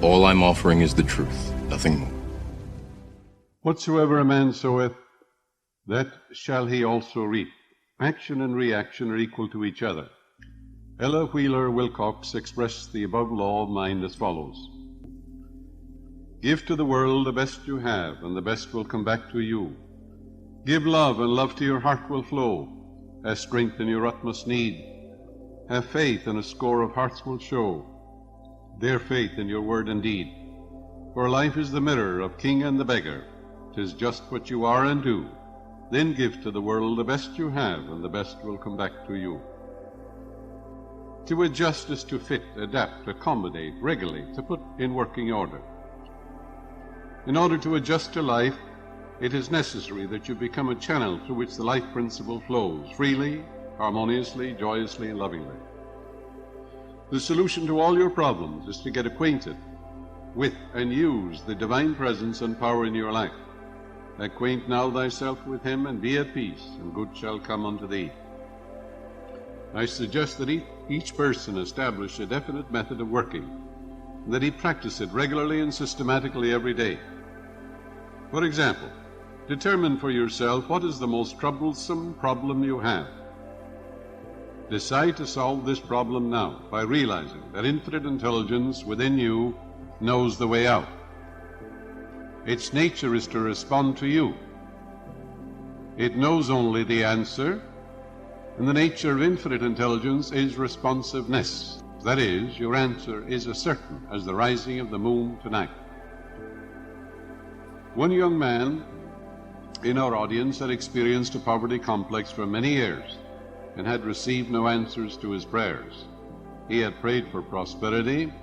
All I'm offering is the truth, nothing more. Whatsoever a man soweth, that shall he also reap. Action and reaction are equal to each other. Ella Wheeler Wilcox expressed the above law of mind as follows: give to the world the best you have, and the best will come back to you. Give love, and love to your heart will flow, as strength in your utmost need. Have faith, and a score of hearts will show their faith in your word and deed. For life is the mirror of king and the beggar. 'Tis just what you are and do. Then give to the world the best you have, and the best will come back to you. To adjust is to fit, adapt, accommodate, regulate, to put in working order. In order to adjust to life, it is necessary that you become a channel through which the life principle flows, freely, harmoniously, joyously, lovingly. The solution to all your problems is to get acquainted with and use the divine presence and power in your life. Acquaint now thyself with him, and be at peace, and good shall come unto thee. I suggest that each person establish a definite method of working, and that he practice it regularly and systematically every day. For example, determine for yourself what is the most troublesome problem you have. Decide to solve this problem now by realizing that infinite intelligence within you knows the way out. Its nature is to respond to you. It knows only the answer, and the nature of infinite intelligence is responsiveness. That is, your answer is as certain as the rising of the moon tonight. One young man in our audience had experienced a poverty complex for many years and had received no answers to his prayers. He had prayed for prosperity,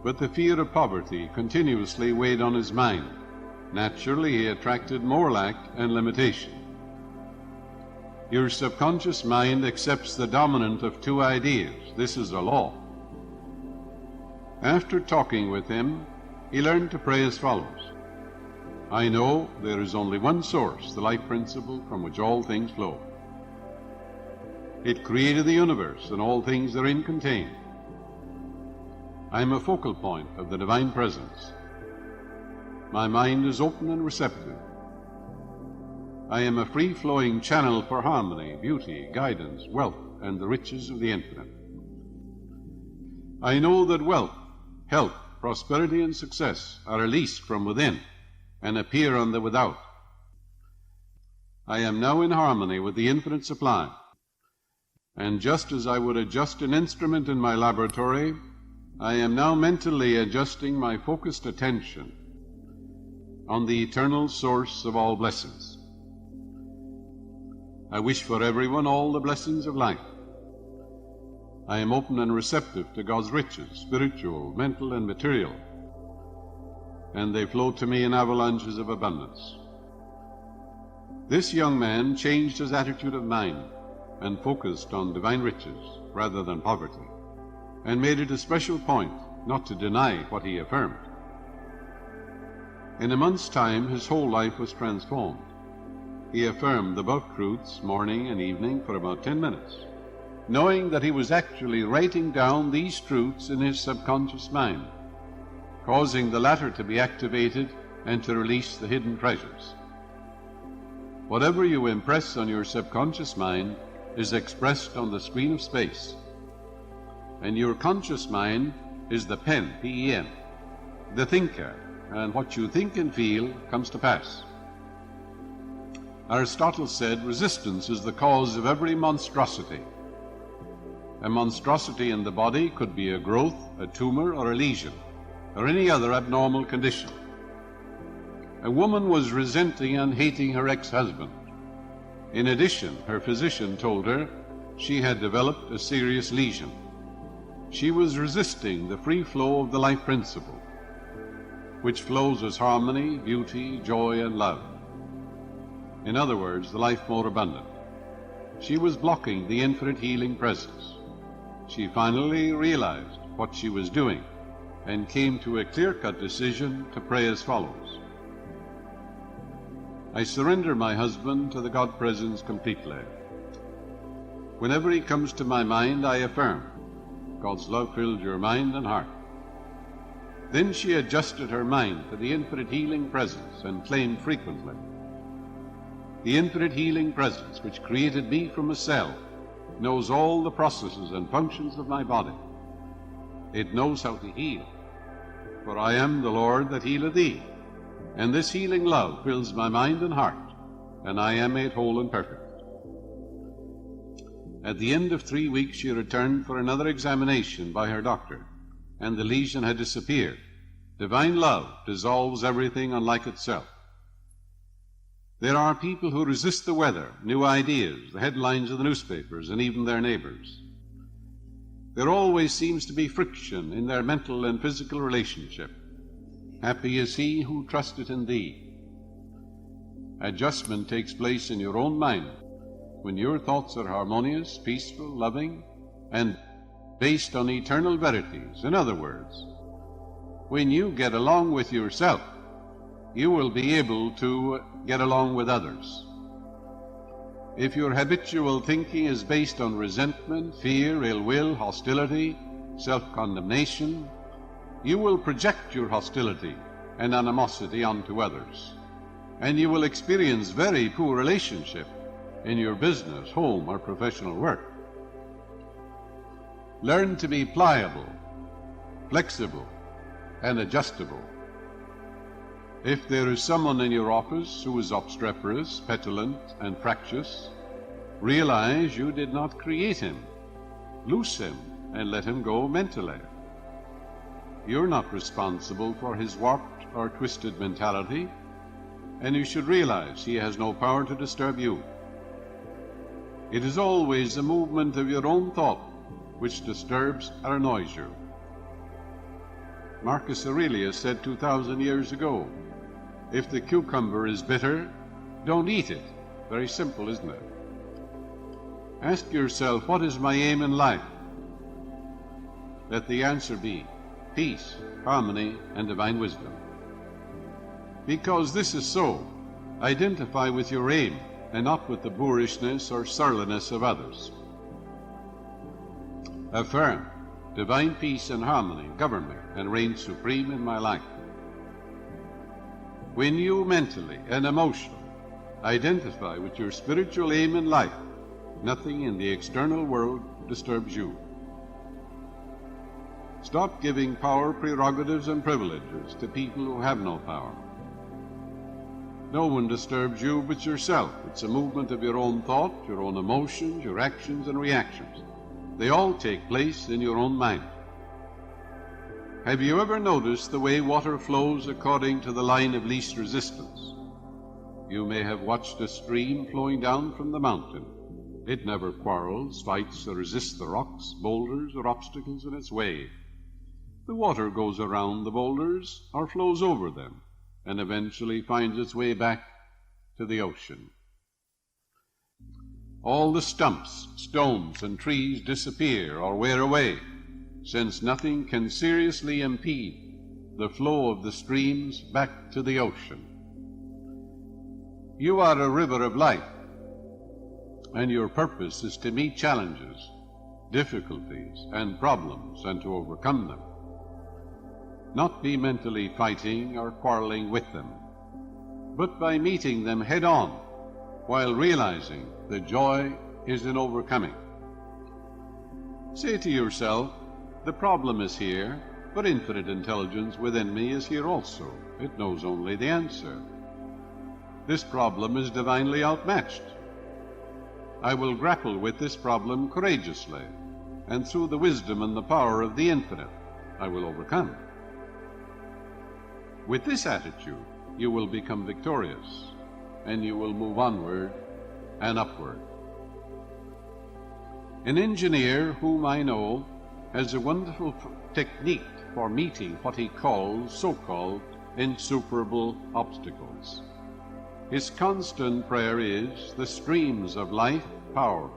but the fear of poverty continuously weighed on his mind. Naturally, he attracted more lack and limitation. Your subconscious mind accepts the dominant of two ideas. This is a law. After talking with him, he learned to pray as follows: I know there is only one source, the life principle from which all things flow. It created the universe and all things therein contained. I am a focal point of the divine presence. My mind is open and receptive. I am a free-flowing channel for harmony, beauty, guidance, wealth, and the riches of the infinite. I know that wealth, health, prosperity, and success are released from within and appear on the without. I am now in harmony with the infinite supply. And just as I would adjust an instrument in my laboratory, I am now mentally adjusting my focused attention on the eternal source of all blessings. I wish for everyone all the blessings of life. I am open and receptive to God's riches, spiritual, mental, and material, and they flow to me in avalanches of abundance. This young man changed his attitude of mind and focused on divine riches rather than poverty, and made it a special point not to deny what he affirmed. In a month's time, his whole life was transformed. He affirmed the above truths morning and evening for about 10 minutes, knowing that he was actually writing down these truths in his subconscious mind, causing the latter to be activated and to release the hidden treasures. Whatever you impress on your subconscious mind is expressed on the screen of space, and your conscious mind is the pen, P-E-N, the thinker, and what you think and feel comes to pass. Aristotle said, resistance is the cause of every monstrosity. A monstrosity in the body could be a growth, a tumor, or a lesion, or any other abnormal condition. A woman was resenting and hating her ex-husband. In addition, her physician told her she had developed a serious lesion. She was resisting the free flow of the life principle, which flows as harmony, beauty, joy, and love. In other words, the life more abundant. She was blocking the infinite healing presence. She finally realized what she was doing and came to a clear-cut decision to pray as follows: I surrender my husband to the God presence completely. Whenever he comes to my mind, I affirm, God's love fills your mind and heart. Then she adjusted her mind to the infinite healing presence and claimed frequently, "The infinite healing presence which created me from a cell knows all the processes and functions of my body. It knows how to heal, for I am the Lord that healeth thee, and this healing love fills my mind and heart, and I am made whole and perfect." At the end of 3 weeks she returned for another examination by her doctor, and the lesion had disappeared. Divine love dissolves everything unlike itself. There are people who resist the weather, new ideas, the headlines of the newspapers, and even their neighbors. There always seems to be friction in their mental and physical relationship. Happy is he who trusteth in thee. Adjustment takes place in your own mind when your thoughts are harmonious, peaceful, loving, and based on eternal verities. In other words, when you get along with yourself, you will be able to get along with others. If your habitual thinking is based on resentment, fear, ill will, hostility, self-condemnation, you will project your hostility and animosity onto others, and you will experience very poor relationship in your business, home, or professional work. Learn to be pliable, flexible, and adjustable. If there is someone in your office who is obstreperous, petulant, and fractious, realize you did not create him. Loose him and let him go mentally. You're not responsible for his warped or twisted mentality, and you should realize he has no power to disturb you. It is always the movement of your own thought which disturbs or annoys you. Marcus Aurelius said 2,000 years ago, "If the cucumber is bitter, don't eat it." Very simple, isn't it? Ask yourself, what is my aim in life? Let the answer be peace, harmony, and divine wisdom. Because this is so, identify with your aim and not with the boorishness or surliness of others. Affirm, divine peace and harmony govern me and reign supreme in my life. When you mentally and emotionally identify with your spiritual aim in life, nothing in the external world disturbs you. Stop giving power, prerogatives, and privileges to people who have no power. No one disturbs you but yourself. It's a movement of your own thought, your own emotions, your actions and reactions. They all take place in your own mind. Have you ever noticed the way water flows according to the line of least resistance? You may have watched a stream flowing down from the mountain. It never quarrels, fights, or resists the rocks, boulders, or obstacles in its way. The water goes around the boulders or flows over them, and eventually finds its way back to the ocean. All the stumps, stones, and trees disappear or wear away, since nothing can seriously impede the flow of the streams back to the ocean. You are a river of life, and your purpose is to meet challenges, difficulties, and problems, and to overcome them. Not be mentally fighting or quarreling with them, but by meeting them head on, while realizing the joy is in overcoming. Say to yourself, the problem is here, but infinite intelligence within me is here also. It knows only the answer. This problem is divinely outmatched. I will grapple with this problem courageously, and through the wisdom and the power of the infinite, I will overcome. With this attitude, you will become victorious, and you will move onward and upward. An engineer whom I know has a wonderful technique for meeting what he calls so-called insuperable obstacles. His constant prayer is, the streams of life, power,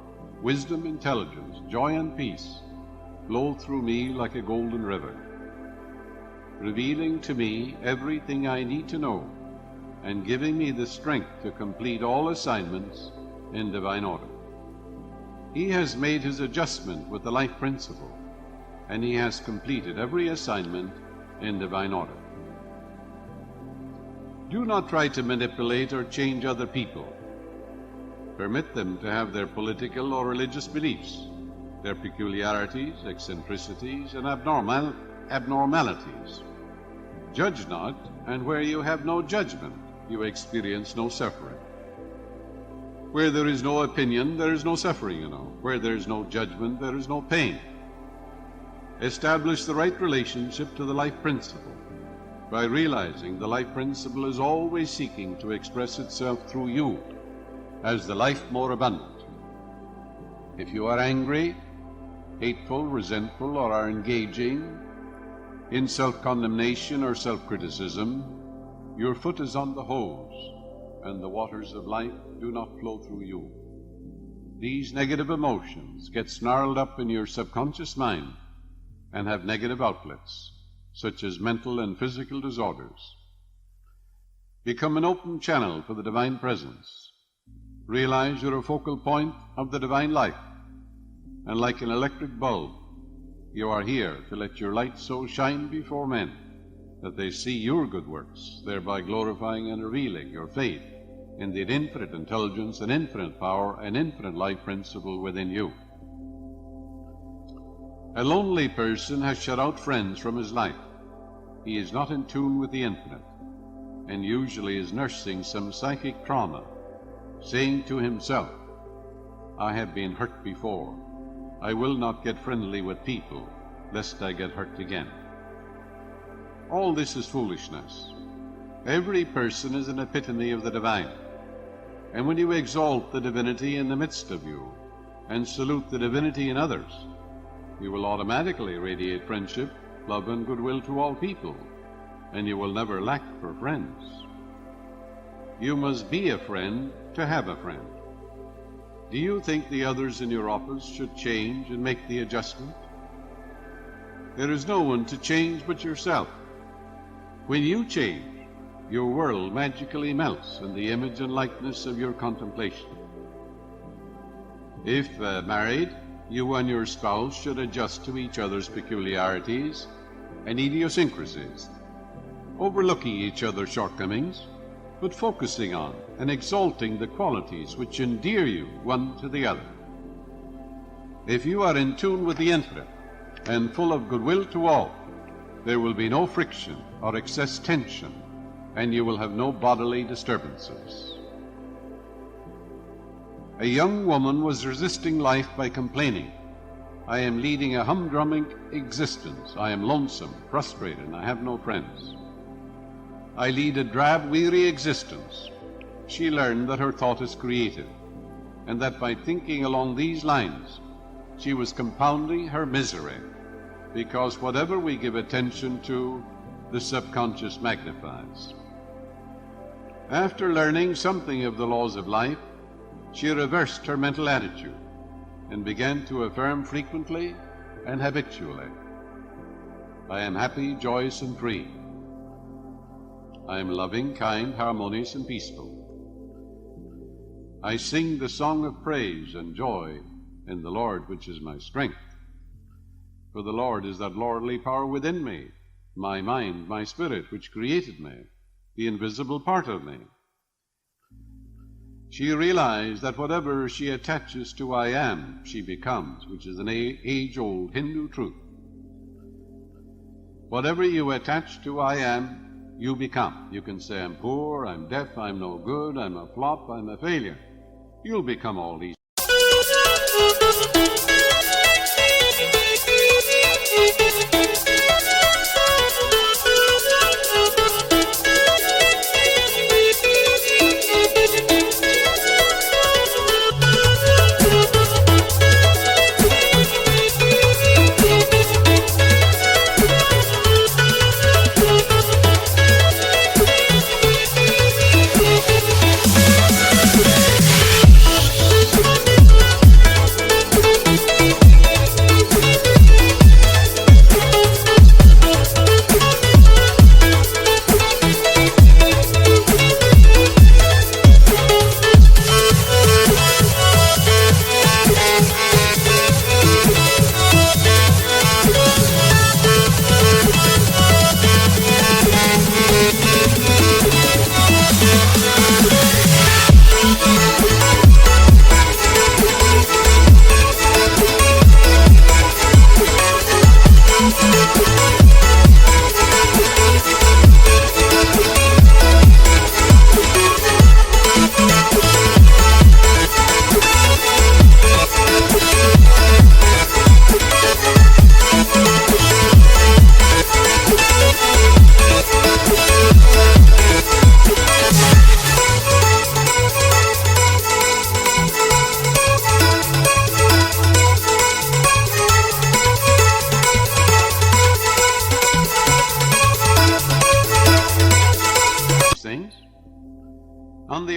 wisdom, intelligence, joy, and peace flow through me like a golden river, revealing to me everything I need to know and giving me the strength to complete all assignments in divine order. He has made his adjustment with the life principle, and he has completed every assignment in divine order. Do not try to manipulate or change other people. Permit them to have their political or religious beliefs, their peculiarities, eccentricities, and abnormalities. Judge not, and where you have no judgment, you experience no suffering. Where there is no opinion, there is no suffering, Where there is no judgment, there is no pain. Establish the right relationship to the life principle by realizing the life principle is always seeking to express itself through you as the life more abundant. If you are angry, hateful, resentful, or are engaging in self-condemnation or self-criticism, your foot is on the hose, and the waters of life do not flow through you. These negative emotions get snarled up in your subconscious mind and have negative outlets, such as mental and physical disorders. Become an open channel for the divine presence. Realize you're a focal point of the divine life, and like an electric bulb, you are here to let your light so shine before men that they see your good works, thereby glorifying and revealing your faith in the infinite intelligence and infinite power and infinite life principle within you. A lonely person has shut out friends from his life. He is not in tune with the infinite, and usually is nursing some psychic trauma, saying to himself, I have been hurt before. I will not get friendly with people, lest I get hurt again. All this is foolishness. Every person is an epitome of the divine, and when you exalt the divinity in the midst of you and salute the divinity in others, you will automatically radiate friendship, love, and goodwill to all people, and you will never lack for friends. You must be a friend to have a friend. Do you think the others in your office should change and make the adjustment? There is no one to change but yourself. When you change, your world magically melts in the image and likeness of your contemplation. If married, you and your spouse should adjust to each other's peculiarities and idiosyncrasies, overlooking each other's shortcomings, but focusing on and exalting the qualities which endear you one to the other. If you are in tune with the infinite and full of goodwill to all, there will be no friction or excess tension, and you will have no bodily disturbances. A young woman was resisting life by complaining, I am leading a humdrum existence. I am lonesome, frustrated, and I have no friends. I lead a drab, weary existence. She learned that her thought is creative, and that by thinking along these lines, she was compounding her misery, because whatever we give attention to, the subconscious magnifies. After learning something of the laws of life, she reversed her mental attitude and began to affirm frequently and habitually, I am happy, joyous, and free. I am loving, kind, harmonious, and peaceful. I sing the song of praise and joy in the Lord, which is my strength. For the Lord is that lordly power within me, my mind, my spirit, which created me, the invisible part of me. She realized that whatever she attaches to I am, she becomes, which is an age-old Hindu truth. Whatever you attach to I am, you become. You can say, I'm poor, I'm deaf, I'm no good, I'm a flop, I'm a failure. You'll become all these.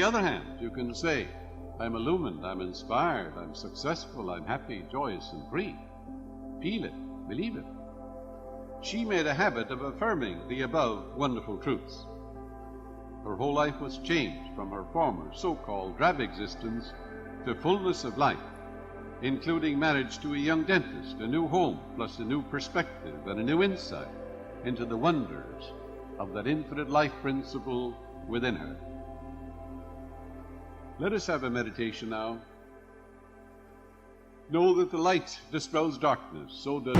other hand, you can say, I'm illumined, I'm inspired, I'm successful, I'm happy, joyous, and free. Feel it, believe it. She made a habit of affirming the above wonderful truths. Her whole life was changed from her former so-called drab existence to fullness of life, including marriage to a young dentist, a new home, plus a new perspective and a new insight into the wonders of that infinite life principle within her. Let us have a meditation now. Know that the light dispels darkness, so does...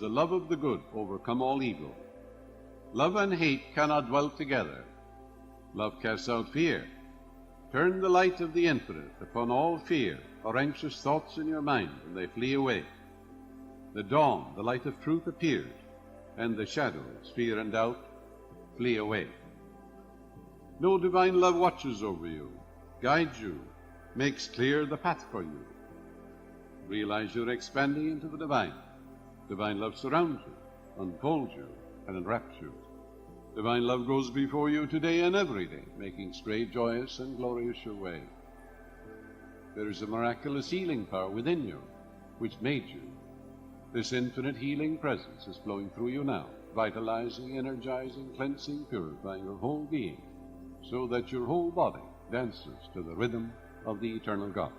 The love of the good overcome all evil. Love and hate cannot dwell together. Love casts out fear. Turn the light of the infinite upon all fear or anxious thoughts in your mind, and they flee away. The dawn, the light of truth, appears, and the shadows, fear and doubt, flee away. No divine love watches over you, guides you, makes clear the path for you. Realize you're expanding into the divine. Divine love surrounds you, unfolds you, and enwraps you. Divine love goes before you today and every day, making straight, joyous, and glorious your way. There is a miraculous healing power within you, which made you. This infinite healing presence is flowing through you now, vitalizing, energizing, cleansing, purifying your whole being, so that your whole body dances to the rhythm of the eternal God.